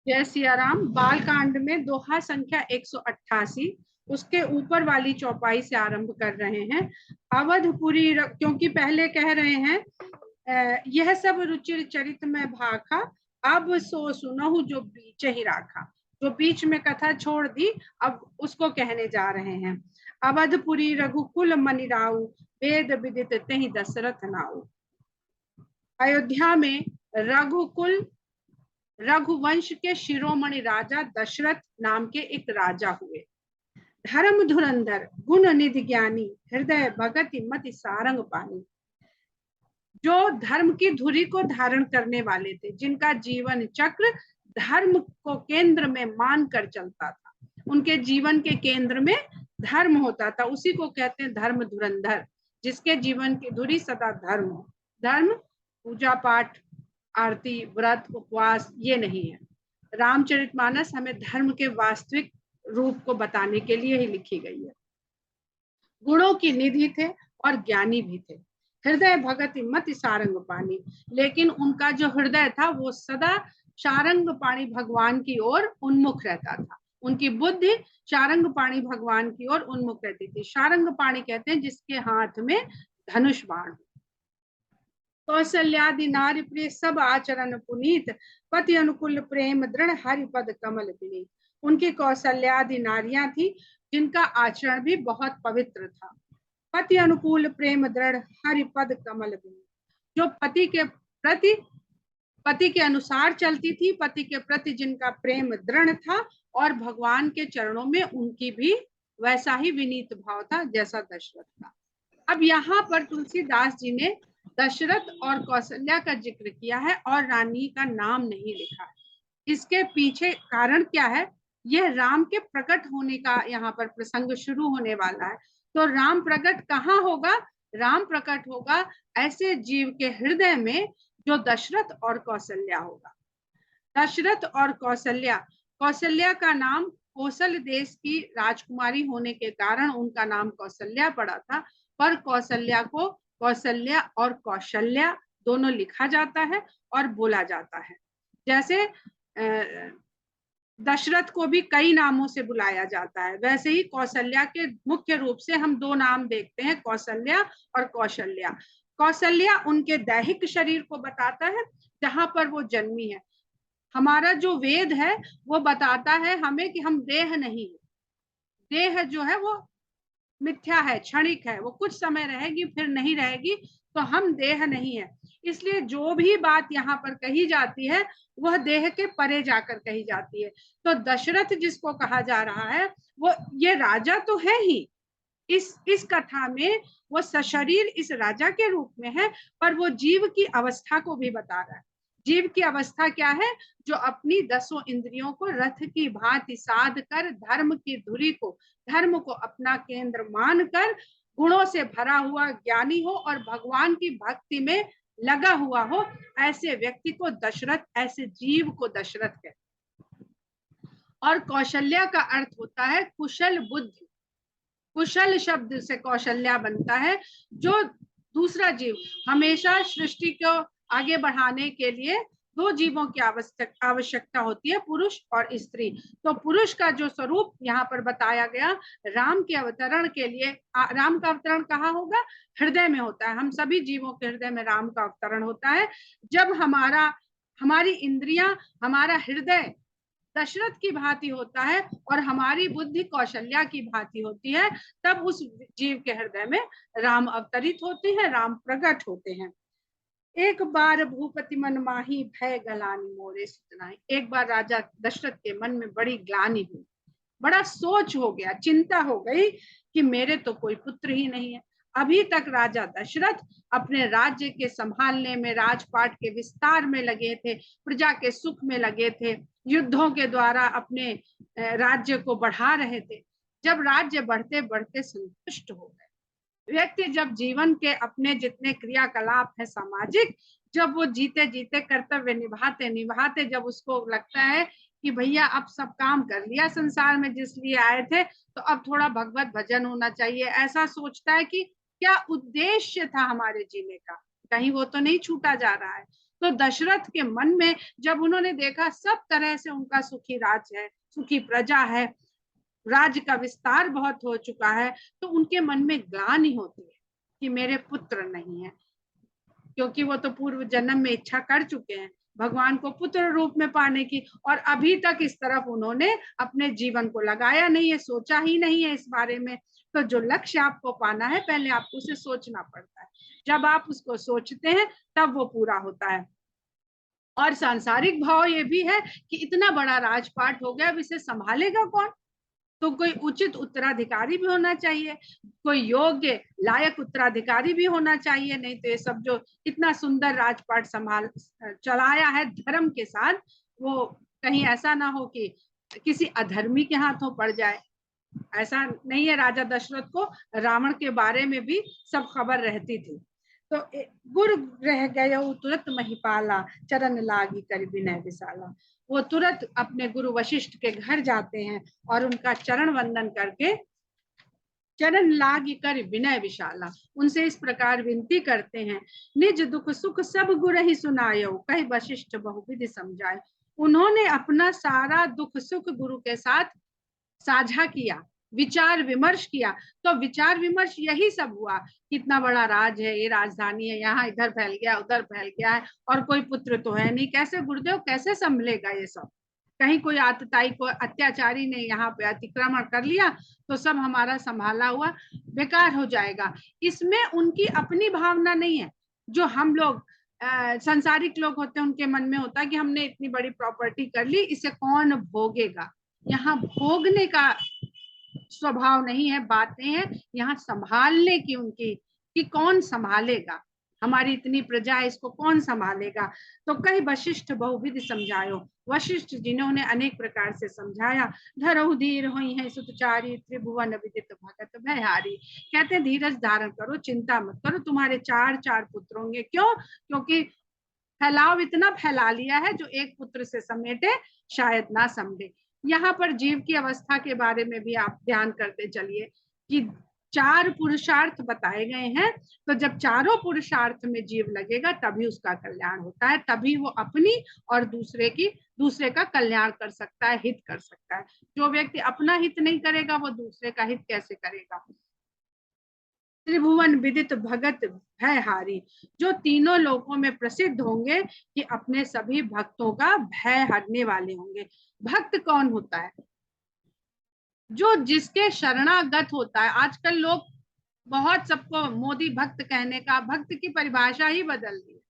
जय सिया राम। बाल कांड में दोहा संख्या 188, उसके ऊपर वाली चौपाई से आरंभ कर रहे हैं। अवधपुरी क्योंकि पहले कह रहे हैं यह सब रुचिर चरित में भाखा, अब सो सुनहु जो बीच ही राखा। जो बीच में कथा छोड़ दी, अब उसको कहने जा रहे हैं। अवधपुरी रघुकुल मनिराऊ, वेद विदित तेहि दशरथ नाऊ। अयोध्या में रघुकुल रघुवंश के शिरोमणि राजा दशरथ नाम के एक राजा हुए। धर्म धुरंधर, गुण निधि ज्ञानी, हृदय भगति मति सारंग पानी। जो धर्म की धुरी को धारण करने वाले थे, जिनका जीवन चक्र धर्म को केंद्र में मानकर चलता था। उनके जीवन के केंद्र में धर्म होता था, उसी को कहते हैं धर्म धुरंधर। जिसके जीवन की धुरी सदा धर्म हो। धर्म पूजा पाठ, आरती, व्रत, उपवास ये नहीं है। रामचरितमानस हमें धर्म के वास्तविक रूप को बताने के लिए ही लिखी गई है। गुणों की निधि थे और ज्ञानी भी थे। हृदय भगति मति सारंग पानी, लेकिन उनका जो हृदय था वो सदा सारंग पाणी भगवान की ओर उन्मुख रहता था। उनकी बुद्धि सारंग पाणी भगवान की ओर उन्मुख रहती थी। सारंग पाणी कहते हैं जिसके हाथ में धनुष बाण। कौशल्यादि नारी प्रिय सब आचरण पुनीत, पति अनुकूल प्रेम दृढ़ हरिपद कमल विनीत। उनकी कौशल्यादि नारियां थी जिनका आचरण भी बहुत पवित्र था। पति अनुकूल प्रेम दृढ़ हरिपद कमल विनीत, जो पति के अनुसार चलती थी, पति के प्रति जिनका प्रेम दृढ़ था, और भगवान के चरणों में उनकी भी वैसा ही विनीत भाव था जैसा दशरथ था। अब यहाँ पर तुलसीदास जी ने दशरथ और कौशल्या का जिक्र किया है और रानी का नाम नहीं लिखा है। इसके पीछे कारण क्या है? यह राम के प्रकट होने का यहाँ पर प्रसंग शुरू होने वाला है। तो राम प्रकट कहाँ होगा? राम प्रकट होगा ऐसे जीव के हृदय में जो दशरथ और कौशल्या होगा। दशरथ और कौशल्या, कौशल्या का नाम कौशल देश की राजकुमारी होने के कारण उनका नाम कौशल्या पड़ा था, पर कौशल्या को कौशल्या और कौशल्या दोनों लिखा जाता है और बोला जाता है। जैसे दशरथ को भी कई नामों से बुलाया जाता है, वैसे ही कौशल्या के मुख्य रूप से हम दो नाम देखते हैं, कौशल्या और कौशल्या। कौशल्या उनके दैहिक शरीर को बताता है जहां पर वो जन्मी है। हमारा जो वेद है वो बताता है हमें कि हम देह नहीं है। देह जो है वो मिथ्या है, क्षणिक है, वो कुछ समय रहेगी फिर नहीं रहेगी, तो हम देह नहीं है। इसलिए जो भी बात यहाँ पर कही जाती है वह देह के परे जाकर कही जाती है। तो दशरथ जिसको कहा जा रहा है वो ये राजा तो है ही, इस कथा में वो सशरीर इस राजा के रूप में है, पर वो जीव की अवस्था को भी बता रहा है। जीव की अवस्था क्या है? जो अपनी 10 इंद्रियों को रथ की भांति साध कर धर्म की धुरी को, धर्म को अपना केंद्र मानकर गुणों से भरा हुआ ज्ञानी हो और भगवान की भक्ति में लगा हुआ हो, ऐसे व्यक्ति को दशरथ, ऐसे जीव को दशरथ कहते हैं। और कौशल्या का अर्थ होता है कुशल बुद्धि। कुशल शब्द से कौशल्या बनता है। जो दूसरा जीव, हमेशा सृष्टि को आगे बढ़ाने के लिए दो जीवों की आवश्यकता होती है, पुरुष और स्त्री। तो पुरुष का जो स्वरूप यहाँ पर बताया गया राम के अवतरण के लिए, राम का अवतरण कहाँ होगा? हृदय में होता है। हम सभी जीवों के हृदय में राम का अवतरण होता है। जब हमारी इंद्रियां, हमारा हृदय दशरथ की भांति होता है और हमारी बुद्धि कौशल्या की भांति होती है, तब उस जीव के हृदय में राम अवतरित होते हैं, राम प्रकट होते हैं। एक बार भूपति मन माही भय गलानी मोरे सुतनाई। एक बार राजा दशरथ के मन में बड़ी ग्लानि हुई, बड़ा सोच हो गया, चिंता हो गई कि मेरे तो कोई पुत्र ही नहीं है। अभी तक राजा दशरथ अपने राज्य के संभालने में, राजपाट के विस्तार में लगे थे, प्रजा के सुख में लगे थे, युद्धों के द्वारा अपने राज्य को बढ़ा रहे थे। जब राज्य बढ़ते बढ़ते संतुष्ट हो गए, व्यक्ति जब जीवन के अपने जितने क्रियाकलाप है सामाजिक, जब वो जीते जीते कर्तव्य निभाते निभाते जब उसको लगता है कि भैया अब सब काम कर लिया संसार में जिस लिए आए थे, तो अब थोड़ा भगवत भजन होना चाहिए, ऐसा सोचता है कि क्या उद्देश्य था हमारे जीने का, कहीं वो तो नहीं छूटा जा रहा है। तो दशरथ के मन में जब उन्होंने देखा सब तरह से उनका सुखी राज है, सुखी प्रजा है, राज्य का विस्तार बहुत हो चुका है, तो उनके मन में ग्लानि होती है कि मेरे पुत्र नहीं है, क्योंकि वो तो पूर्व जन्म में इच्छा कर चुके हैं भगवान को पुत्र रूप में पाने की, और अभी तक इस तरफ उन्होंने अपने जीवन को लगाया नहीं है, सोचा ही नहीं है इस बारे में। तो जो लक्ष्य आपको पाना है, पहले आपको उसे सोचना पड़ता है, जब आप उसको सोचते हैं तब वो पूरा होता है। और सांसारिक भाव ये भी है कि इतना बड़ा राजपाट हो गया, अब इसे संभालेगा कौन? तो कोई उचित उत्तराधिकारी भी होना चाहिए, कोई योग्य लायक उत्तराधिकारी भी होना चाहिए, नहीं तो ये सब जो इतना सुंदर राजपाट संभाल चलाया है धर्म के साथ, वो कहीं ऐसा ना हो कि किसी अधर्मी के हाथों पड़ जाए। ऐसा नहीं है, राजा दशरथ को रावण के बारे में भी सब खबर रहती थी। तो गुरु रह गए तुरंत महिपाला, चरण लागी कर विनय विशाला। वो तुरंत अपने गुरु वशिष्ठ के घर जाते हैं और उनका चरण वंदन करके चरण लागी कर विनय विशाला, उनसे इस प्रकार विनती करते हैं, निज दुख सुख सब गुरु ही सुनायो, कह वशिष्ठ बहुविधि समझाए। उन्होंने अपना सारा दुख सुख गुरु के साथ साझा किया, विचार विमर्श किया। तो विचार विमर्श यही सब हुआ, कितना बड़ा राज है, ये राजधानी है, यहाँ इधर फैल गया उधर फैल गया है, और कोई पुत्र तो है नहीं, कैसे गुरुदेव कैसे संभलेगा ये सब? कहीं कोई आतताई को अत्याचारी ने यहाँ पे अतिक्रमण कर लिया तो सब हमारा संभाला हुआ बेकार हो जाएगा। इसमें उनकी अपनी भावना नहीं है, जो हम लोग संसारिक लोग होते हैं उनके मन में होता है कि हमने इतनी बड़ी प्रॉपर्टी कर ली, इसे कौन भोगेगा। यहाँ भोगने का स्वभाव नहीं है, बातें हैं यहाँ संभालने की उनकी, कि कौन संभालेगा, हमारी इतनी प्रजा है, इसको कौन संभालेगा। तो कई वशिष्ठ बहुविधि समझायो, वशिष्ठ जिन्होंने अनेक प्रकार से समझाया। धरहु धीर हुई है सुतचारी, त्रिभुवन विदित भगत भयहारी। कहते हैं धीरज धारण करो, चिंता मत करो, तुम्हारे 4 पुत्र होंगे। क्यों? क्योंकि फैलाव इतना फैला लिया है, जो एक पुत्र से समेटे शायद ना समझे। यहाँ पर जीव की अवस्था के बारे में भी आप ध्यान करते चलिए कि 4 पुरुषार्थ बताए गए हैं। तो जब चारों पुरुषार्थ में जीव लगेगा तभी उसका कल्याण होता है, तभी वो अपनी और दूसरे का कल्याण कर सकता है, हित कर सकता है। जो व्यक्ति अपना हित नहीं करेगा वो दूसरे का हित कैसे करेगा। त्रिभुवन विदित भगत भयहारी, जो तीनों लोकों में प्रसिद्ध होंगे कि अपने सभी भक्तों का भय हरने वाले होंगे। भक्त कौन होता है? जो जिसके शरणागत होता है। आजकल लोग बहुत सबको मोदी भक्त कहने का, भक्त की परिभाषा ही बदल दी है,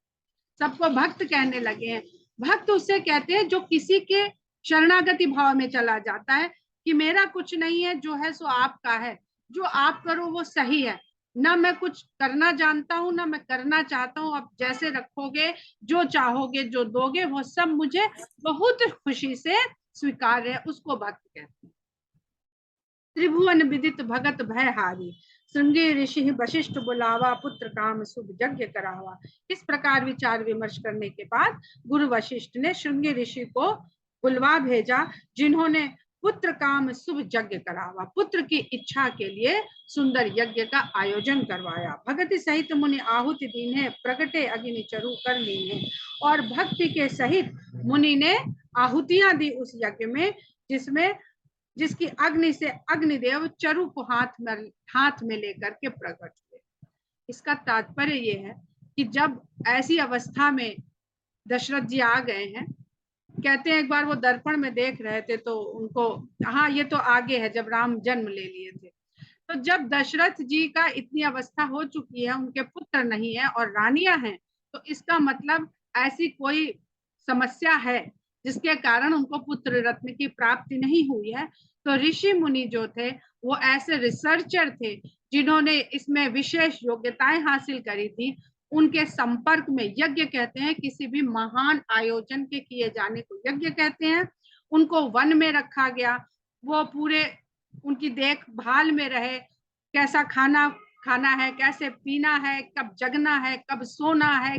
सबको भक्त कहने लगे हैं। भक्त उसे कहते हैं जो किसी के शरणागति भाव में चला जाता है कि मेरा कुछ नहीं है, जो है सो आपका है, जो आप करो वो सही है, ना मैं कुछ करना जानता हूँ ना मैं करना चाहता हूँ, आप जैसे रखोगे, जो चाहोगे, जो दोगे वो सब मुझे बहुत खुशी से स्वीकार है, उसको भक्त कहते हैं। त्रिभुवन विदित भगत भयहारी, श्रृंगी ऋषि वशिष्ठ बुलावा, पुत्र काम शुभ यज्ञ करावा। इस प्रकार विचार विमर्श करने के बाद गुरु वशिष्ठ ने श्रृंगी ऋषि को बुलवा भेजा, जिन्होंने पुत्र काम शुभ यज्ञ करावा, पुत्र की इच्छा के लिए सुंदर यज्ञ का आयोजन करवाया। भक्ति सहित मुनि आहुति दीने, प्रगटे अग्नि चरु कर लीने। और भक्ति के सहित मुनि ने आहुतियां दी उस यज्ञ में, जिसकी अग्नि से अग्निदेव चरु को हाथ में लेकर के प्रकट हुए। इसका तात्पर्य ये है कि जब ऐसी अवस्था में दशरथ जी आ गए हैं, कहते हैं एक बार वो दर्पण में देख रहे थे तो उनको, हाँ ये तो आगे है जब राम जन्म ले लिए थे, तो जब दशरथ जी का इतनी अवस्था हो चुकी है, उनके पुत्र नहीं है और रानियां हैं, तो इसका मतलब ऐसी कोई समस्या है जिसके कारण उनको पुत्र रत्न की प्राप्ति नहीं हुई है। तो ऋषि मुनि जो थे वो ऐसे रिसर्चर थे जिन्होंने इसमें विशेष योग्यताएं हासिल करी थी। उनके संपर्क में, यज्ञ कहते हैं किसी भी महान आयोजन के किए जाने को यज्ञ कहते हैं। उनको वन में रखा गया, वो पूरे उनकी देखभाल में रहे, कैसा खाना है, कैसे पीना है, कब जगना है, कब सोना है,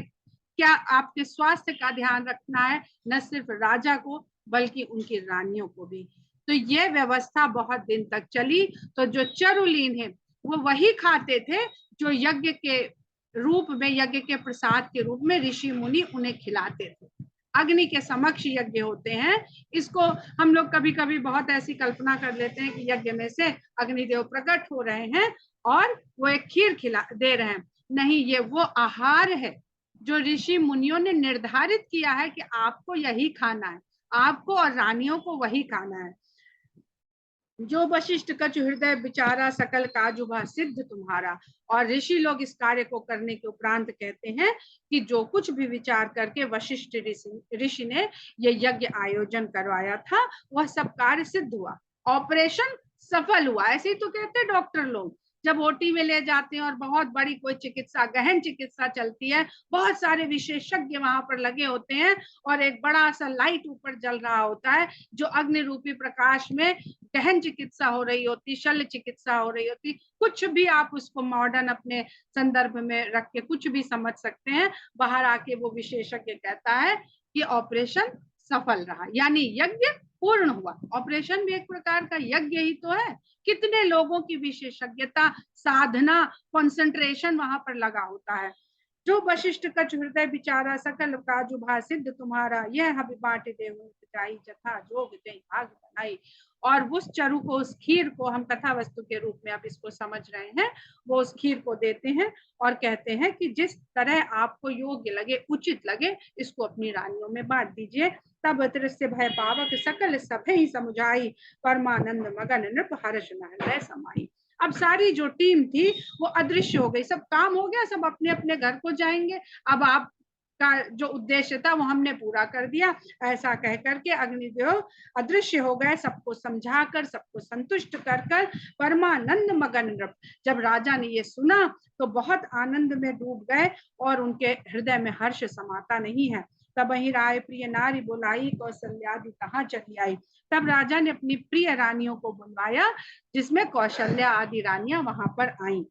क्या आपके स्वास्थ्य का ध्यान रखना है, न सिर्फ राजा को बल्कि उनकी रानियों को भी। तो ये व्यवस्था बहुत दिन तक चली। तो जो चरुलीन है वो वही खाते थे जो यज्ञ के रूप में, यज्ञ के प्रसाद के रूप में ऋषि मुनि उन्हें खिलाते थे। अग्नि के समक्ष यज्ञ होते हैं। इसको हम लोग कभी कभी बहुत ऐसी कल्पना कर लेते हैं कि यज्ञ में से अग्निदेव प्रकट हो रहे हैं और वो एक खीर खिला दे रहे हैं। नहीं, ये वो आहार है जो ऋषि मुनियों ने निर्धारित किया है कि आपको यही खाना है, आपको और रानियों को वही खाना है। जो वशिष्ठ कछु हृदय विचारा सकल काजुभा सिद्ध तुम्हारा। और ऋषि लोग इस कार्य को करने के उपरांत कहते हैं कि जो कुछ भी विचार करके वशिष्ठ ऋषि ने ये यज्ञ आयोजन करवाया था वह सब कार्य सिद्ध हुआ, ऑपरेशन सफल हुआ। ऐसे ही तो कहते हैं डॉक्टर लोग, जब ओटी में ले जाते हैं और बहुत बड़ी कोई चिकित्सा, गहन चिकित्सा चलती है, बहुत सारे विशेषज्ञ वहां पर लगे होते हैं और एक बड़ा सा लाइट ऊपर जल रहा होता है जो अग्नि रूपी प्रकाश में गहन चिकित्सा हो रही होती, शल्य चिकित्सा हो रही होती। कुछ भी आप उसको मॉडर्न अपने संदर्भ में रख के कुछ भी समझ सकते हैं। बाहर आके वो विशेषज्ञ कहता है कि ऑपरेशन सफल रहा, यानी यज्ञ पूर्ण हुआ। ऑपरेशन भी एक प्रकार का यज्ञ ही तो है। कितने लोगों की विशेषज्ञता, साधना, कंसंट्रेशन वहां पर लगा होता है। जो वशिष्ठ कछ हृदय विचारा सकल काजुभा सिद्ध तुम्हारा, यह हबि बांट देहु जाई जथा जोग जय भाग बनाई। और उस चरु को, उस खीर को हम कथा वस्तु के रूप में अब इसको समझ रहे हैं, वो उस खीर को देते हैं और कहते हैं कि जिस तरह आपको योग्य लगे, उचित लगे, इसको अपनी रानियों में बांट दीजिए। तब दृश्य भय पावक सकल सभे ही समुझाई, परमानंद मगन नृप हर्ष नहलय समाई। अब सारी जो टीम थी वो अदृश्य हो गई, सब काम हो गया, सब अपने अपने घर को जाएंगे। अब आप का जो उद्देश्य था वो हमने पूरा कर दिया, ऐसा कह करके अग्निदेव अदृश्य हो गए, सबको समझाकर, सबको संतुष्ट कर कर परमानंद मगन नृप। जब राजा ने ये सुना तो बहुत आनंद में डूब गए और उनके हृदय में हर्ष समाता नहीं है। तब वही राय प्रिय नारी बुलाई, कौशल्यादि कहाँ चली आई। तब राजा ने अपनी प्रिय रानियों को बुलवाया, जिसमें कौशल्या आदि रानियां वहां पर आई।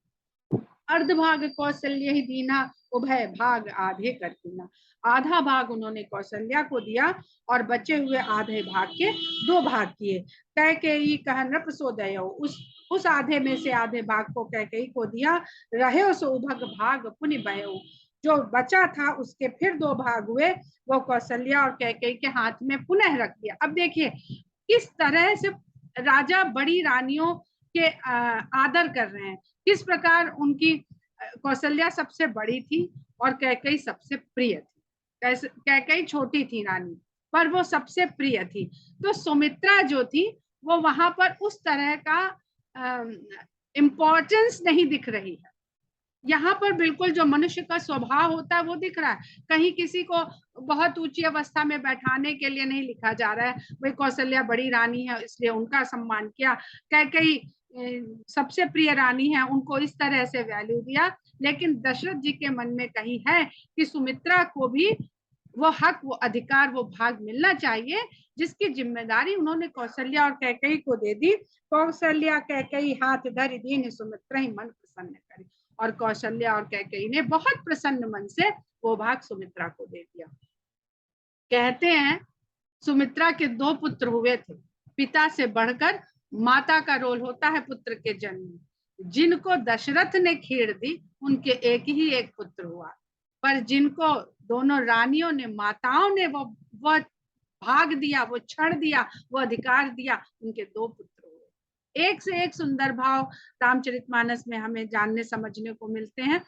अर्धभाग कौशल्य ही दीना, उभय भाग आधे कर दीना। आधा भाग उन्होंने कौशल्या को दिया और बचे हुए आधे भाग के दो भाग किए। कैकेयी कह नृप सो दयो, उस आधे में से आधे भाग को कैकेयी को दिया। रहे सो उभग भाग पुनि बयो, जो बचा था उसके फिर दो भाग हुए, वो कौशल्या और कैकेयी के हाथ में पुनः रख दिया। अब देखिए किस तरह से राजा बड़ी रानियों के आदर कर रहे हैं, किस प्रकार उनकी कौशल्या सबसे बड़ी थी और कैकेयी सबसे प्रिय थी। कैकेयी छोटी थी रानी पर वो सबसे प्रिय थी। तो सुमित्रा जो थी वो वहां पर उस तरह का इम्पोर्टेंस नहीं दिख रही है। यहाँ पर बिल्कुल जो मनुष्य का स्वभाव होता है वो दिख रहा है। कहीं किसी को बहुत ऊंची अवस्था में बैठाने के लिए नहीं लिखा जा रहा है, भाई कौशल्या बड़ी रानी है इसलिए उनका सम्मान किया, कैकेयी सबसे प्रिय रानी है उनको इस तरह से वैल्यू दिया। लेकिन दशरथ जी के मन में कहीं है कि सुमित्रा को भी वो हक, वो अधिकार, वो भाग मिलना चाहिए जिसकी जिम्मेदारी उन्होंने कौशल्या और कैकेयी को दे दी। कौशल्या कैकेयी हाथ धरि दीन, सुमित्रा ही मन प्रसन्न करी। और कौशल्या और कैकेयी ने बहुत प्रसन्न मन से वो भाग सुमित्रा को दे दिया। कहते हैं सुमित्रा के दो पुत्र हुए थे। पिता से बढ़कर माता का रोल होता है पुत्र के जन्म में। जिनको दशरथ ने खीर दी उनके एक ही एक पुत्र हुआ, पर जिनको दोनों रानियों ने, माताओं ने वो भाग दिया, वो क्षण दिया, वो अधिकार दिया, उनके दो पुत्र हुए। एक से एक सुंदर भाव रामचरितमानस में हमें जानने समझने को मिलते हैं।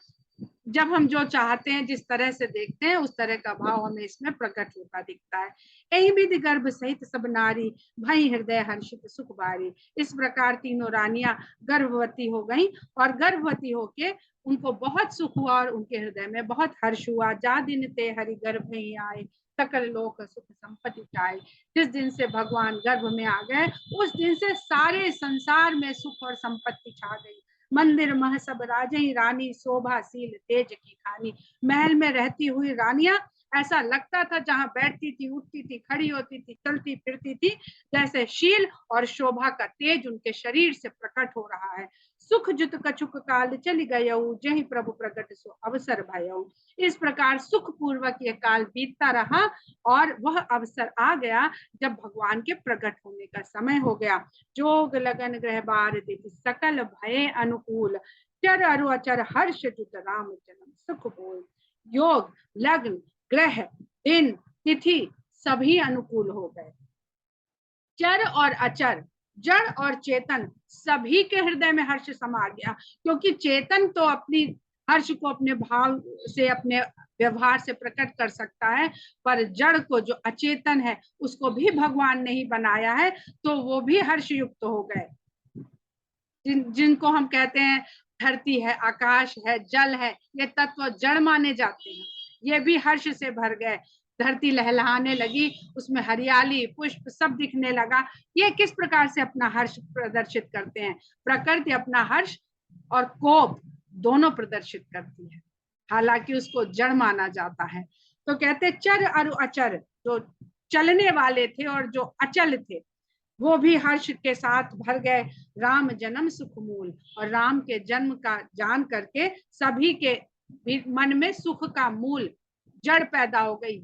जब हम जो चाहते हैं, जिस तरह से देखते हैं, उस तरह का भाव हमें इसमें प्रकट होता दिखता है। यही विधि गर्भ सहित सब नारी, भई हृदय हर्षित सुख बारी। इस प्रकार तीनों रानियां गर्भवती हो गईं और गर्भवती होके उनको बहुत सुख हुआ और उनके हृदय में बहुत हर्ष हुआ। जा दिन ते हरि गर्भ ही आए, सकल लोक सुख संपत्ति चाहे। जिस दिन से भगवान गर्भ में आ गए उस दिन से सारे संसार में सुख और संपत्ति छा गई। मंदिर मह सब राजई, रानी शोभाशील तेज की खानी। महल में रहती हुई रानियां ऐसा लगता था जहां बैठती थी, उठती थी, खड़ी होती थी, चलती फिरती थी, जैसे शील और शोभा का तेज उनके शरीर से प्रकट हो रहा है। सुख जुत कछुक काल चली गयऊ, जहि प्रभु प्रकट सो अवसर भयऊ। इस प्रकार सुख पूर्वक ये काल बीतता रहा और वह अवसर आ गया जब भगवान के प्रकट होने का समय हो गया। जोग लगन ग्रह बार दिति, सकल भय अनुकूल। चर अरु अचर हर्ष जुत राम जन्म सुख बोल। योग, लग्न, ग्रह, दिन, तिथि सभी अनुकूल हो गए। चर और अचर, जड़ और चेतन सभी के हृदय में हर्ष समा गया, क्योंकि चेतन तो अपनी हर्ष को अपने भाव से, अपने व्यवहार से प्रकट कर सकता है, पर जड़ को, जो अचेतन है, उसको भी भगवान ने ही बनाया है, तो वो भी हर्ष युक्त हो गए। जिनको हम कहते हैं धरती है, आकाश है, जल है, ये तत्व जड़ माने जाते हैं, ये भी हर्ष से भर गए। धरती लहलहाने लगी, उसमें हरियाली, पुष्प सब दिखने लगा। ये किस प्रकार से अपना हर्ष प्रदर्शित करते हैं? प्रकृति अपना हर्ष और कोप दोनों प्रदर्शित करती है, हालांकि उसको जड़ माना जाता है। तो कहते चर और अचर, जो चलने वाले थे और जो अचल थे, वो भी हर्ष के साथ भर गए। राम जन्म सुख मूल, और राम के जन्म का जान करके सभी के भी मन में सुख का मूल, जड़ पैदा हो गई।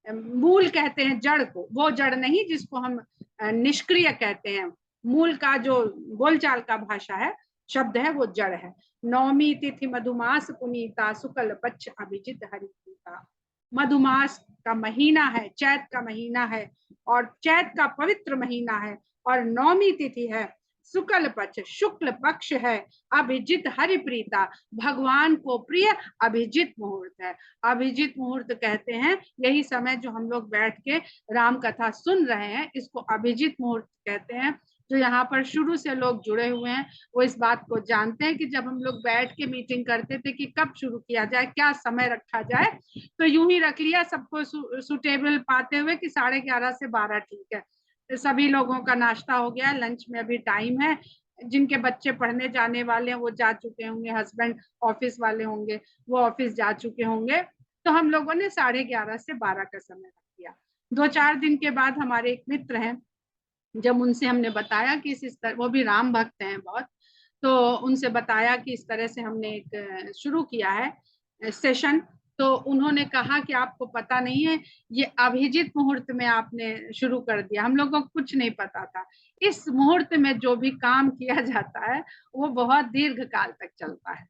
मूल कहते हैं जड़ को, वो जड़ नहीं जिसको हम निष्क्रिय कहते हैं। मूल का जो बोलचाल का भाषा है, शब्द है, वो जड़ है। नौमी तिथि मधुमास पुनीता, शुक्ल पक्ष अभिजित हरिप्रीता। मधुमास का महीना है, चैत का महीना है, और चैत का पवित्र महीना है, और नौमी तिथि है, शुक्ल पक्ष, शुक्ल पक्ष है, अभिजित हरिप्रीता, भगवान को प्रिय अभिजित मुहूर्त है। अभिजित मुहूर्त कहते हैं यही समय जो हम लोग बैठ के राम कथा सुन रहे हैं, इसको अभिजित मुहूर्त कहते हैं। जो यहाँ पर शुरू से लोग जुड़े हुए हैं, वो इस बात को जानते हैं कि जब हम लोग बैठ के मीटिंग करते थे कि कब शुरू किया जाए, क्या समय रखा जाए, तो यूं ही रख लिया सबको सुटेबल पाते हुए कि 11:30 से 12 ठीक है। तो सभी लोगों का नाश्ता हो गया, लंच में अभी टाइम है, जिनके बच्चे पढ़ने जाने वाले हैं वो जा चुके होंगे, हस्बैंड ऑफिस वाले होंगे वो ऑफिस जा चुके होंगे, तो हम लोगों ने 11:30 से 12 का समय रख दिया। 2-4 दिन के बाद हमारे एक मित्र हैं, जब उनसे हमने बताया कि इस तरह, वो भी राम भक्त हैं बहुत, तो उनसे बताया कि इस तरह से हमने एक शुरू किया है सेशन, तो उन्होंने कहा कि आपको पता नहीं है, ये अभिजित मुहूर्त में आपने शुरू कर दिया, हम लोगों को कुछ नहीं पता था। इस मुहूर्त में जो भी काम किया जाता है वो बहुत दीर्घ काल तक चलता है,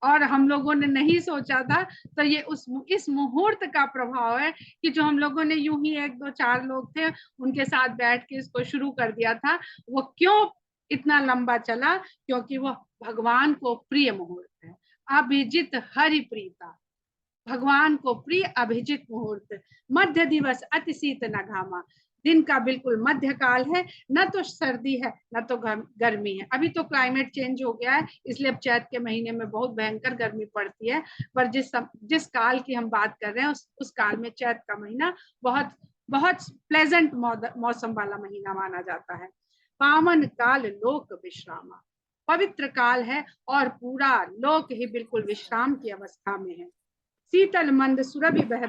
और हम लोगों ने नहीं सोचा था। तो ये इस मुहूर्त का प्रभाव है कि जो हम लोगों ने यूं ही 1-2-4 लोग थे उनके साथ बैठ के इसको शुरू कर दिया था, वो क्यों इतना लंबा चला, क्योंकि वो भगवान को प्रिय मुहूर्त है। अभिजित हरिप्रीता, भगवान को प्रिय अभिजित मुहूर्त। मध्य दिवस अति शीत न घामा, दिन का बिल्कुल मध्य काल है, न तो सर्दी है न तो गर्मी है। अभी तो क्लाइमेट चेंज हो गया है, इसलिए अब चैत के महीने में बहुत भयंकर गर्मी पड़ती है, पर जिस काल की हम बात कर रहे हैं उस काल में चैत का महीना बहुत बहुत प्लेजेंट मौसम वाला महीना माना जाता है। पावन काल लोक विश्रामा, पवित्र काल है और पूरा लोक ही बिल्कुल विश्राम की अवस्था में है। शीतल मंद सुरभि बह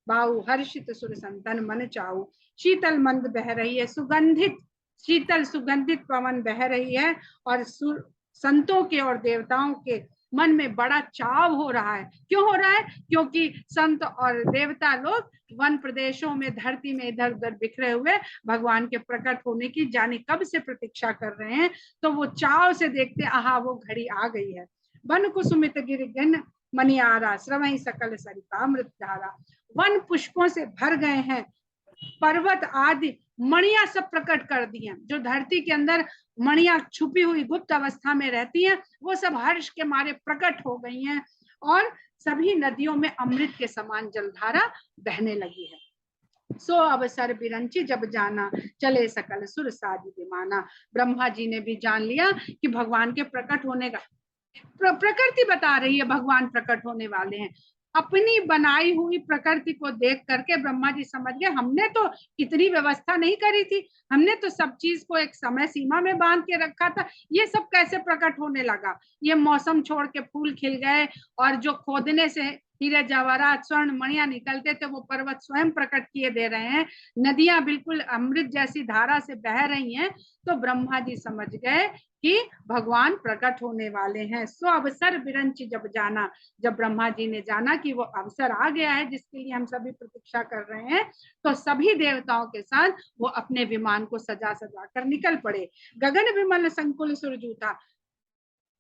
बाऊ, हर्षित सुर संतन मन चाऊ। शीतल मंद बह रही है, सुगंधित, शीतल सुगंधित पवन बह रही है, और संतों के और देवताओं के मन में बड़ा चाव हो रहा है। क्यों हो रहा है? क्योंकि संत और देवता लोग वन प्रदेशों में, धरती में इधर उधर बिखरे हुए भगवान के प्रकट होने की जाने कब से प्रतीक्षा कर रहे हैं, तो वो चाव से देखते, आहा वो घड़ी आ गई है। वन कुसुमित गिरिगन मनियारा, श्रवई सकल सरितामृत धारा। वन पुष्पों से भर गए हैं, पर्वत आदि मणियां सब प्रकट कर दी हैं। जो धरती के अंदर मणियां छुपी हुई गुप्त अवस्था में रहती हैं, वो सब हर्ष के मारे प्रकट हो गई हैं, और सभी नदियों में अमृत के समान जलधारा बहने लगी है। सो अवसर बिरंची जब जाना, चले सकल सुर साजी विमाना। ब्रह्मा जी ने भी जान लिया कि भगवान के प्रकट होने का, प्रकृति बता रही है भगवान प्रकट होने वाले हैं। अपनी बनाई हुई प्रकृति को देख करके ब्रह्मा जी समझ गए, हमने तो इतनी व्यवस्था नहीं करी थी, हमने तो सब चीज को एक समय सीमा में बांध के रखा था, ये सब कैसे प्रकट होने लगा? ये मौसम छोड़ के फूल खिल गए, और जो खोदने से हीरे जवाहरात स्वर्ण मणियां निकलते थे वो पर्वत स्वयं प्रकट किए दे रहे हैं, नदियां बिल्कुल अमृत जैसी धारा से बह रही हैं। तो ब्रह्मा जी समझ गए कि भगवान प्रकट होने वाले हैं। सो अवसर बिरंची जब जाना, जब ब्रह्मा जी ने जाना कि वो अवसर आ गया है जिसके लिए हम सभी प्रतीक्षा कर रहे हैं, तो सभी देवताओं के साथ वो अपने विमान को सजा सजा कर निकल पड़े। गगन विमल संकुल सुरजूता,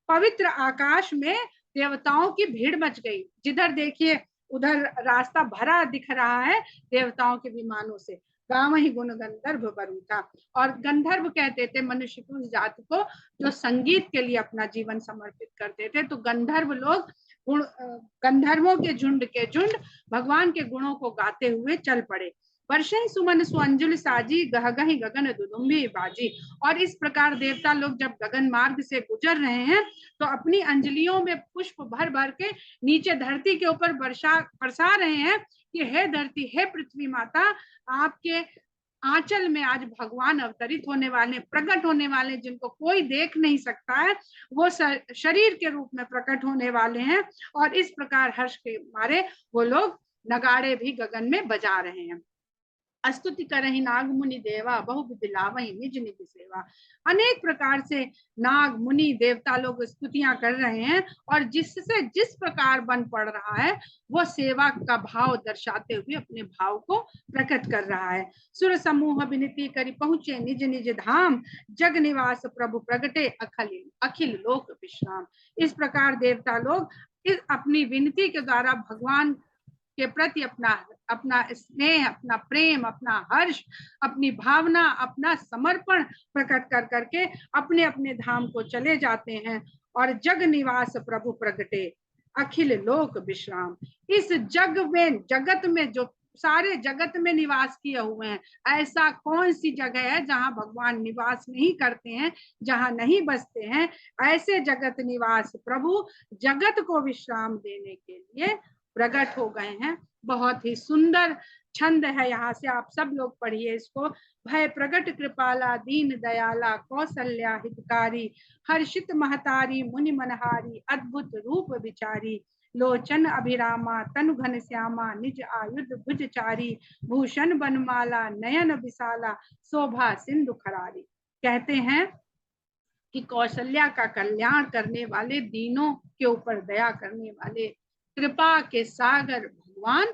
पवित्र आकाश में देवताओं की भीड़ मच गई, जिधर देखिए उधर रास्ता भरा दिख रहा है देवताओं के विमानों से। गाँव ही गुण गंधर्व बरू था। और गंधर्व कहते थे मनुष्य की उस जाति को जो संगीत के लिए अपना जीवन समर्पित करते थे। तो गंधर्व लोग गंधर्वों के झुंड भगवान के गुणों को गाते हुए चल पड़े। वर्षे सुमन सुअंजुल साजी, गह गही गगन दुदुम्बी बाजी। और इस प्रकार देवता लोग जब गगन मार्ग से गुजर रहे हैं तो अपनी अंजलियों में पुष्प भर भर के नीचे धरती के ऊपर बरसा रहे हैं कि हे धरती, हे पृथ्वी माता, आपके आंचल में आज भगवान अवतरित होने वाले, प्रकट होने वाले, जिनको कोई देख नहीं सकता है, वो शरीर के रूप में प्रकट होने वाले हैं। और इस प्रकार हर्ष के मारे वो लोग नगाड़े भी गगन में बजा रहे हैं। स्तुति करहि नाग मुनि देवा, बहुविधि लावहि निज निज सेवा। अनेक प्रकार से नाग मुनि देवता लोग स्तुतियां कर रहे हैं और जिससे जिस प्रकार बन पड़ रहा है वो सेवा का भाव दर्शाते हुए अपने भाव को प्रकट कर रहा है। सुर समूह विनती करी पहुंचे निज निज धाम, जग निवास प्रभु प्रगटे अखिल अखिल लोक विश्राम। इस प्रकार देवता लोग इस अपनी विनती के द्वारा भगवान के प्रति अपना स्नेह, अपना प्रेम, अपना हर्ष, अपनी भावना, अपना समर्पण प्रकट कर करके अपने अपने धाम को चले जाते हैं। और जग निवास प्रभु प्रगटे अखिल लोक विश्राम। इस जगत में जो सारे जगत में निवास किए हुए हैं, ऐसा कौन सी जगह है जहां भगवान निवास नहीं करते हैं, जहां नहीं बसते हैं। ऐसे जगत निवास प्रभु जगत को विश्राम देने के लिए प्रकट हो गए हैं। बहुत ही सुंदर छंद है, यहाँ से आप सब लोग पढ़िए इसको। भय प्रगट कृपाला दीन दयाला, कौशल्या हितकारी, हर्षित महतारी मुनि मनहारी, अद्भुत रूप विचारी, लोचन अभिरामा तनु घन श्यामा, निज आयुध भुजचारी, भूषण बनमाला नयन विशाला, शोभा सिंधु खरारी। कहते हैं कि कौशल्या का कल्याण करने वाले, दीनों के ऊपर दया करने वाले, कृपा के सागर भगवान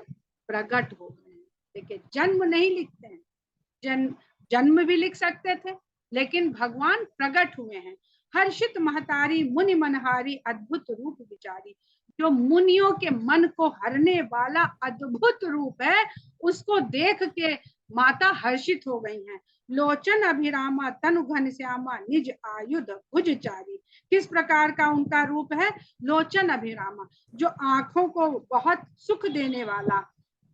प्रकट हो गए हैं। देखिए जन्म नहीं लिखते हैं, जन्म भी लिख सकते थे, लेकिन भगवान प्रकट हुए हैं। हर्षित महतारी मुनि मनहारी, अद्भुत रूप विचारी। जो मुनियों के मन को हरने वाला अद्भुत रूप है, उसको देख के माता हर्षित हो गई हैं। लोचन अभिरामा तनु घन श्यामा, निज आयुध भुजचारी। किस प्रकार का उनका रूप है? लोचन अभिरामा, जो आंखों को बहुत सुख देने वाला,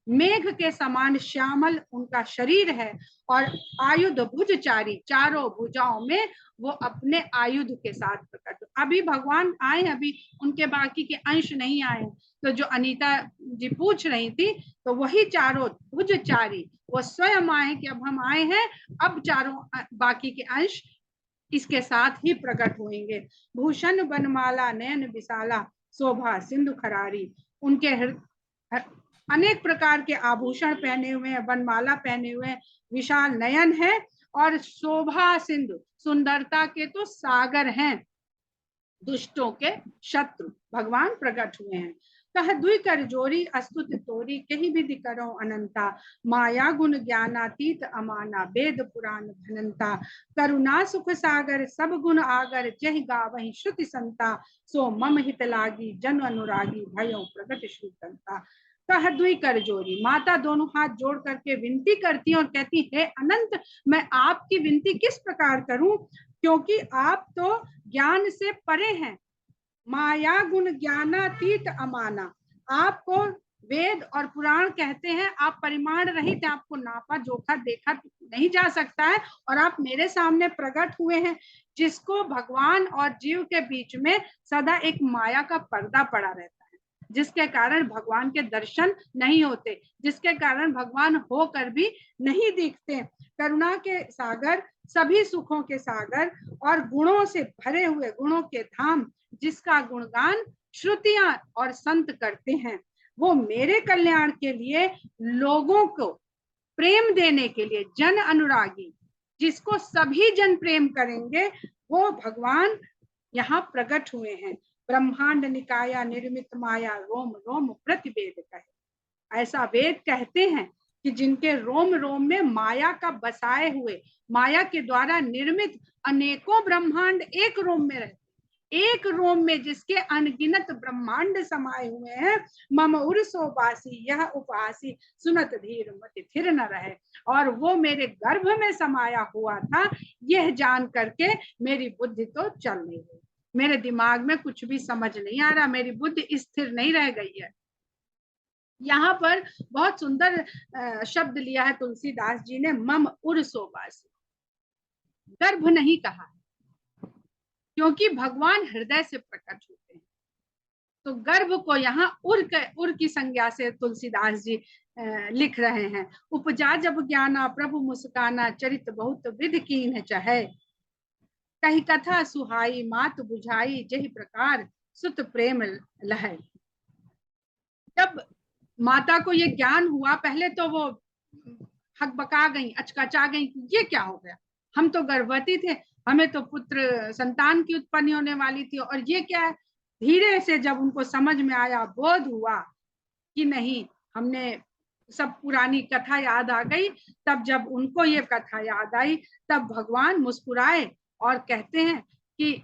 मेघ के समान श्यामल उनका शरीर है। और आयुध भुजचारी, चारों भुजाओं में वो अपने आयुध के साथ प्रकट। अभी भगवान आए, अभी उनके बाकी के अंश नहीं आए। तो जो अनीता जी पूछ रही थी, तो वही चारों भुजचारी वो स्वयं आए कि अब हम आए हैं, अब चारों बाकी के अंश इसके साथ ही प्रकट होंगे। भूषण बनमाला नयन विशाला, शोभा सिंधु खरारी। उनके अनेक प्रकार के आभूषण पहने हुए हैं, बनमाला पहने हुए हैं, विशाल नयन है, और शोभा सिंधु, सुंदरता के तो सागर हैं। दुष्टों के शत्रु भगवान प्रकट हुए हैं। कह दुई कर जोरी अस्तुत तोरी, कहीं विधि करो अनंता, माया गुण ज्ञानातीत अमाना, वेद पुराण धनंता, करुणा सुख सागर सब गुण आगर, जहि गावहि श्रुति संता, सो मम हित लागी जन अनुरागी, भयो प्रगट श्रुतंता। कह दुई कर जोरी, माता दोनों हाथ जोड़ करके विनती करती और कहती है अनंत, मैं आपकी विनती किस प्रकार करूं, क्योंकि आप तो ज्ञान से परे हैं। माया गुण ज्ञानातीत अमाना, आपको वेद और पुराण कहते हैं, आप परिमाण रहित, आपको नापा जोखा देखा नहीं जा सकता है, और आप मेरे सामने प्रकट हुए हैं। जिसको भगवान और जीव के बीच में सदा एक माया का पर्दा पड़ा रहता है, जिसके कारण भगवान के दर्शन नहीं होते, जिसके कारण भगवान होकर भी नहीं दिखते। करुणा के सागर, सभी सुखों के सागर, और गुणों से भरे हुए, गुणों के धाम, जिसका गुणगान श्रुतियां और संत करते हैं, वो मेरे कल्याण के लिए, लोगों को प्रेम देने के लिए, जन अनुरागी, जिसको सभी जन प्रेम करेंगे, वो भगवान यहाँ प्रकट हुए हैं। ब्रह्मांड निकाया निर्मित माया, रोम रोम प्रतिवेद कहे। ऐसा वेद कहते हैं कि जिनके रोम रोम में माया का बसाए हुए, माया के द्वारा निर्मित अनेकों ब्रह्मांड एक रोम में रहते, एक रोम में जिसके अनगिनत ब्रह्मांड समाये हुए हैं। मम उर्सो बासी यह उपहासी सुनत धीर मति थिर न रहे। और वो मेरे गर्भ में समाया हुआ था, यह जान करके मेरी बुद्धि तो चल नहीं रही, मेरे दिमाग में कुछ भी समझ नहीं आ रहा, मेरी बुद्धि स्थिर नहीं रह गई है। यहाँ पर बहुत सुंदर शब्द लिया है तुलसीदास जी ने, मम उर्सो बासी, गर्भ नहीं कहा है, क्योंकि भगवान हृदय से प्रकट होते हैं। तो गर्भ को यहाँ उर की संज्ञा से तुलसीदास जी लिख रहे हैं। उपजा जब ज्ञाना प्रभु मुस्काना, चरित बहुत विधि कीन चाहे, कही कथा सुहाई मात बुझाई, जही प्रकार सुत प्रेम लहै। जब माता को ये ज्ञान हुआ, पहले तो वो हकबका गई, अचकचा गई, ये क्या हो गया, हम तो गर्भवती थे, हमें तो पुत्र संतान की उत्पत्ति होने वाली थी, और ये क्या है। धीरे से जब उनको समझ में आया, बोध हुआ कि नहीं, हमने सब पुरानी कथा याद आ गई, तब जब उनको ये कथा याद आई, तब भगवान मुस्कुराए और कहते हैं कि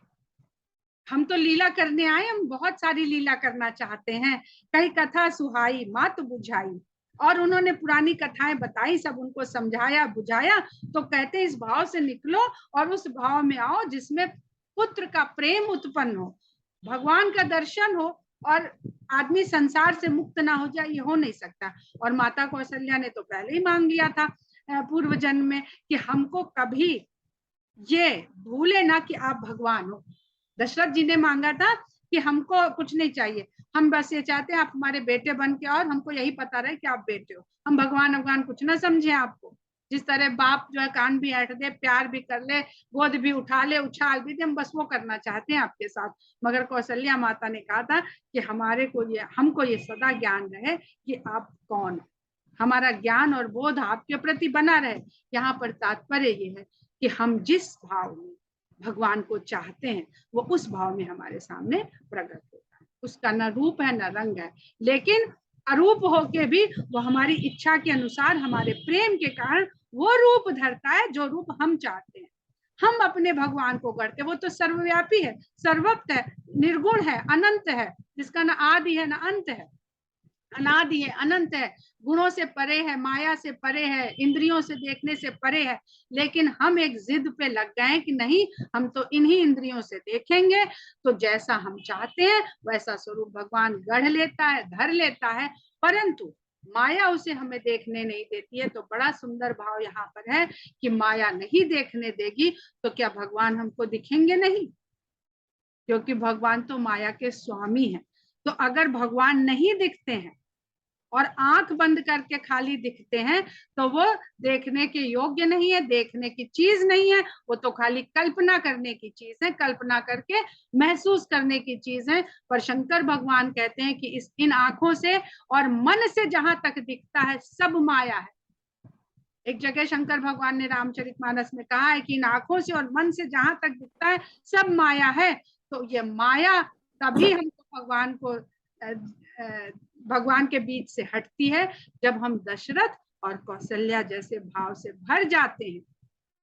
हम तो लीला करने आए, हम बहुत सारी लीला करना चाहते हैं। कई कथा सुहाई मात बुझाई, और उन्होंने पुरानी कथाएं बताई, सब उनको समझाया बुझाया। तो कहते इस भाव से निकलो और उस भाव में आओ जिसमें पुत्र का प्रेम उत्पन्न हो, भगवान का दर्शन हो, और आदमी संसार से मुक्त ना हो जाए, ये हो नहीं सकता। और माता कौशल्या ने तो पहले ही मांग लिया था पूर्व जन्म में कि हमको कभी ये भूले ना कि आप भगवान हो। दशरथ जी ने मांगा था कि हमको कुछ नहीं चाहिए, हम बस ये चाहते हैं आप हमारे बेटे बन के, और हमको यही पता रहे कि आप बेटे हो, हम भगवान कुछ ना समझे आपको। जिस तरह बाप जो है कान भी ऐंठ दे, प्यार भी कर ले, गोद भी उठा ले, उछाल भी दे, हम बस वो करना चाहते हैं आपके साथ। मगर कौशल्या माता ने कहा था कि हमको ये सदा ज्ञान रहे कि आप कौन हो, हमारा ज्ञान और बोध आपके प्रति बना रहे। यहाँ पर तात्पर्य ये है कि हम जिस भाव में भगवान को चाहते हैं, वो उस भाव में हमारे सामने प्रकट होता है। उसका न रूप है न रंग है, लेकिन अरूप होके भी वो हमारी इच्छा के अनुसार, हमारे प्रेम के कारण वो रूप धरता है जो रूप हम चाहते हैं। हम अपने भगवान को गढ़ते, वो तो सर्वव्यापी है, सर्वव्यापी है, निर्गुण है, अनंत है, जिसका न आदि है न अंत है, अनादि है, अनंत है, गुणों से परे है, माया से परे है, इंद्रियों से देखने से परे है। लेकिन हम एक जिद पे लग गए कि नहीं, हम तो इन्हीं इंद्रियों से देखेंगे, तो जैसा हम चाहते हैं वैसा स्वरूप भगवान गढ़ लेता है, धर लेता है, परंतु माया उसे हमें देखने नहीं देती है। तो बड़ा सुंदर भाव यहाँ पर है कि माया नहीं देखने देगी तो क्या भगवान हमको दिखेंगे नहीं, क्योंकि भगवान तो माया के स्वामी हैं। तो अगर भगवान नहीं दिखते हैं और आंख बंद करके खाली दिखते हैं, तो वो देखने के योग्य नहीं है, देखने की चीज नहीं है, वो तो खाली कल्पना करने की चीज है, कल्पना करके महसूस करने की चीज है। पर शंकर भगवान कहते हैं कि इन आंखों से और मन से जहां तक दिखता है सब माया है। एक जगह शंकर भगवान ने रामचरितमानस में कहा है कि इन आंखों से और मन से जहां तक दिखता है सब माया है। तो ये माया तभी हमको भगवान के बीच से हटती है जब हम दशरथ और कौशल्या जैसे भाव से भर जाते हैं,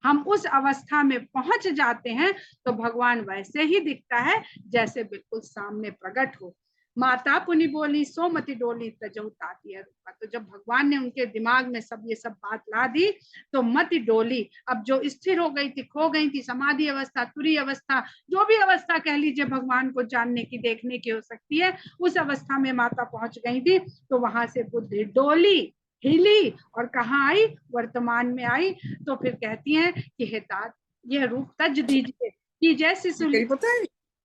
हम उस अवस्था में पहुंच जाते हैं, तो भगवान वैसे ही दिखता है जैसे बिल्कुल सामने प्रकट हो। माता पुनि बोली सो मति डोली तजहु ताती है रूपा। तो जब भगवान ने उनके दिमाग में ये सब बात ला दी, तो मति डोली, अब जो स्थिर हो गई थी, खो गई थी, समाधि अवस्था, तुरी अवस्था, जो भी अवस्था कह लीजिए भगवान को जानने की, देखने की हो सकती है, उस अवस्था में माता पहुंच गई थी। तो वहां से बुद्धि डोली, हिली, और कहाँ आई, वर्तमान में आई। तो फिर कहती हैं कि हे तात, यह रूप तज दीजिए कि जैसी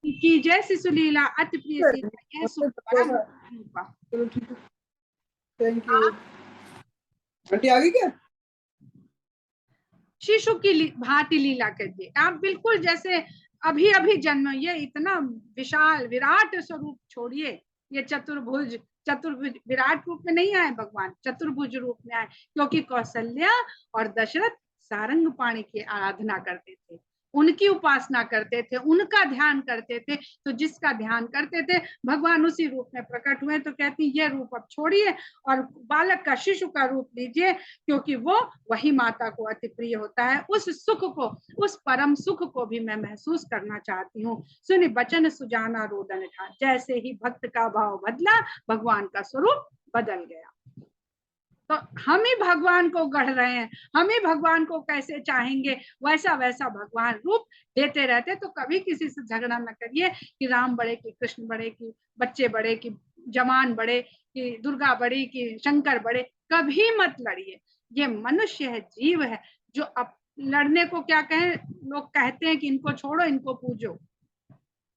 की जैसी सुलीला अति प्रिय सीता, यह सुख बड़ा रूपा। चलो ठीक है, थैंक यू। आंटी आ गई क्या? शिशु की भांति लीला करिए आप, बिल्कुल जैसे अभी अभी जन्म, ये इतना विशाल विराट स्वरूप छोड़िए, ये चतुर्भुज विराट रूप में नहीं आए भगवान, चतुर्भुज रूप में आए, क्योंकि कौशल्या और दशरथ सारंग पाणी की आराधना करते थे। उनकी उपासना करते थे, उनका ध्यान करते थे। तो जिसका ध्यान करते थे भगवान उसी रूप में प्रकट हुए। तो कहती ये रूप अब छोड़िए और बालक का, शिशु का रूप लीजिए, क्योंकि वो वही माता को अति प्रिय होता है। उस सुख को, उस परम सुख को भी मैं महसूस करना चाहती हूँ। सुनि बचन सुजाना रोदन ठान, जैसे ही भक्त का भाव बदला भगवान का स्वरूप बदल गया। तो हम ही भगवान को गढ़ रहे हैं, हम ही भगवान को कैसे चाहेंगे, वैसा वैसा भगवान रूप देते रहते। तो कभी किसी से झगड़ा न करिए कि राम बड़े कि कृष्ण बड़े कि बच्चे बड़े कि जवान बड़े कि दुर्गा बड़ी कि शंकर बड़े, कभी मत लड़िए। ये मनुष्य है, जीव है, जो अब लड़ने को क्या कहें, लोग कहते हैं कि इनको छोड़ो इनको पूजो।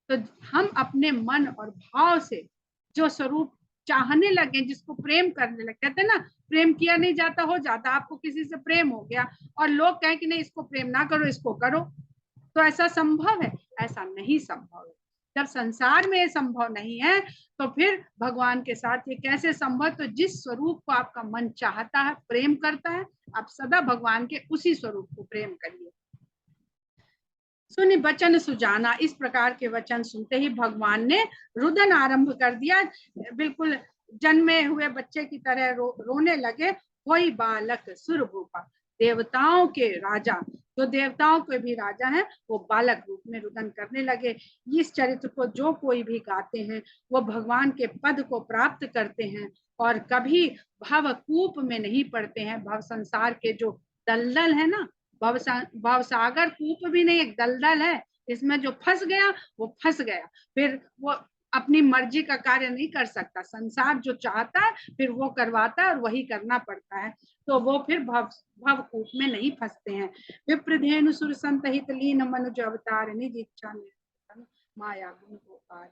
तो हम अपने मन और भाव से जो स्वरूप चाहने लगे, जिसको प्रेम करने लगे, कहते ना प्रेम किया नहीं जाता हो जाता। आपको किसी से प्रेम हो गया और लोग कहें कि नहीं इसको प्रेम ना करो इसको करो, तो ऐसा संभव है? ऐसा नहीं संभव है। जब संसार में ये संभव नहीं है तो फिर भगवान के साथ ये कैसे संभव? तो जिस स्वरूप को आपका मन चाहता है, प्रेम करता है, आप सदा भगवान के उसी स्वरूप को प्रेम करिए। सुनि बचन सुजाना, इस प्रकार के वचन सुनते ही भगवान ने रुदन आरंभ कर दिया। बिल्कुल जन्मे हुए बच्चे की तरह रोने लगे। कोई बालक सुरभूपा, देवताओं के राजा, जो देवताओं के भी राजा हैं, वो बालक रूप में रुदन करने लगे। इस चरित्र को जो कोई भी गाते हैं वो भगवान के पद को प्राप्त करते हैं और कभी भवकूप में नहीं पड़ते हैं। भव संसार के जो दलदल है ना, भवसागर कूप भी नहीं, एक दलदल है, इसमें जो फंस गया वो फंस गया, फिर वो अपनी मर्जी का कार्य नहीं कर सकता। संसार जो चाहता है फिर वो करवाता है और वही करना पड़ता है। तो वो फिर भवकूप में नहीं फंसते हैं। विप्रधेनु सुर संत हित लीन मनुज अवतार, निज इच्छा माया गुण गोपाल।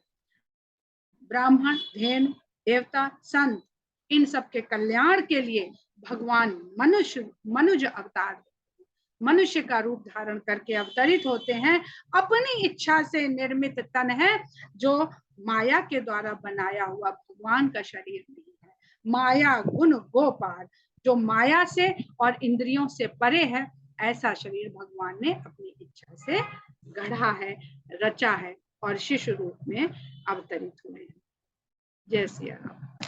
ब्राह्मण, धेनु, देवता, संत, इन सब के कल्याण के लिए भगवान मनुज अवतार, मनुष्य का रूप धारण करके अवतरित होते हैं। अपनी इच्छा से निर्मित तन है, जो माया के द्वारा बनाया हुआ भगवान का शरीर नहीं है। माया गुण गोपाल, जो माया से और इंद्रियों से परे है, ऐसा शरीर भगवान ने अपनी इच्छा से गढ़ा है, रचा है और शिशु रूप में अवतरित हुए हैं। जय सिया राम।